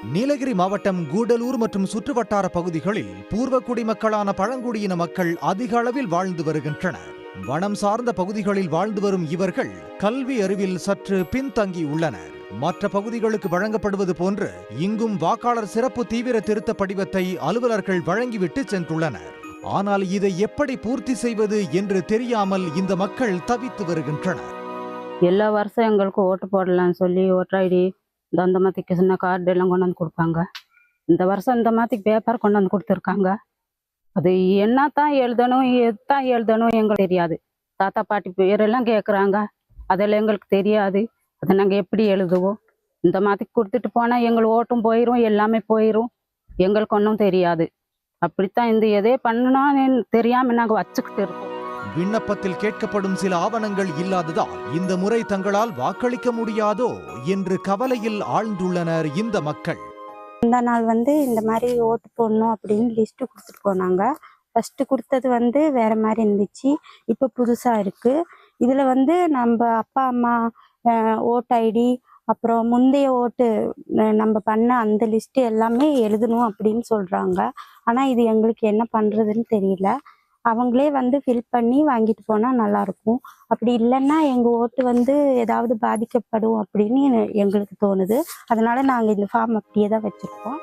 நீலகிரி மாவட்டம் கூடலூர் மற்றும் சுற்றுவட்டார பகுதிகளில் பூர்வ குடிமக்களான பழங்குடியின மக்கள் அதிக அளவில் வாழ்ந்து வருகின்றனர். வனம் சார்ந்த பகுதிகளில் வாழ்ந்து வரும் இவர்கள் கல்வி அறிவில் சற்று பின்தங்கியுள்ளனர். மற்ற பகுதிகளுக்கு வழங்கப்படுவது போன்று இங்கும் வாக்காளர் சிறப்பு தீவிர திருத்த படிவத்தை அலுவலர்கள் வழங்கிவிட்டு சென்றுள்ளனர். ஆனால் இதை எப்படி பூர்த்தி செய்வது என்று தெரியாமல் இந்த மக்கள் தவித்து வருகின்றனர். எல்லா வருஷம் எங்களுக்கு ஓட்டு போடலாம்னு சொல்லி ஓட்டர் ஐடி அந்த மாத்திக்கு சின்ன கார்டு எல்லாம் கொண்டு வந்து கொடுப்பாங்க. இந்த வருஷம் இந்த மாத்திக்கு பேப்பர் கொண்டு வந்து கொடுத்துருக்காங்க. அது என்னத்தான் எழுதணும் எத்தான் எழுதணும் எங்களுக்கு தெரியாது. தாத்தா பாட்டி பேரெல்லாம் கேட்குறாங்க, அதெல்லாம் எங்களுக்கு தெரியாது. அதை நாங்கள் எப்படி எழுதுவோம்? இந்த மாத்திக்கு கொடுத்துட்டு போனால் எங்கள் ஓட்டும் போயிடும், எல்லாமே போயிடும். எங்களுக்கு ஒன்றும் தெரியாது. அப்படித்தான் இந்த எதே பண்ணனா தெரியாமல் நாங்கள் வச்சுக்கிட்டு இருக்கோம். விண்ணப்பத்தில் கேட்கப்படும் சில ஆவணங்கள் இல்லாததால் இந்த முறை தங்களால் வாக்களிக்க முடியாதோ என்று கவலையில் ஆழ்ந்துள்ளனர் இந்த மக்கள். இந்த நாள் இந்த மாதிரி ஓட்டு போடணும் அப்படின்னு லிஸ்ட் கொடுத்துட்டு போனாங்க. ஃபர்ஸ்ட் கொடுத்தது வேற மாதிரி இருந்துச்சு, இப்போ புதுசா இருக்கு. இதுல நம்ம அப்பா அம்மா ஓட்டு ஐடி அப்புறம் முந்தைய ஓட்டு நம்ம பண்ண அந்த லிஸ்ட் எல்லாமே எழுதணும் அப்படின்னு சொல்றாங்க. ஆனா இது எங்களுக்கு என்ன பண்றதுன்னு தெரியல. அவங்களே ஃபில் பண்ணி வாங்கிட்டு போனா நல்லா இருக்கும். அப்படி இல்லைன்னா எங்க ஓட்டு ஏதாவது பாதிக்கப்படும் அப்படின்னு எங்களுக்கு தோணுது. அதனால நாங்க இந்த ஃபார்ம் அப்படியே தான் வச்சிருக்கோம்.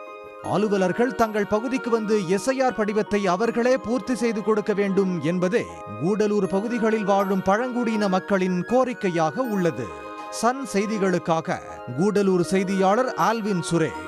அலுவலர்கள் தங்கள் பகுதிக்கு எஸ்ஐஆர் படிவத்தை அவர்களே பூர்த்தி செய்து கொடுக்க வேண்டும் என்பதே கூடலூர் பகுதிகளில் வாழும் பழங்குடியின மக்களின் கோரிக்கையாக உள்ளது. சன் செய்திகளுக்காக கூடலூர் செய்தியாளர் ஆல்வின் சுரேஷ்.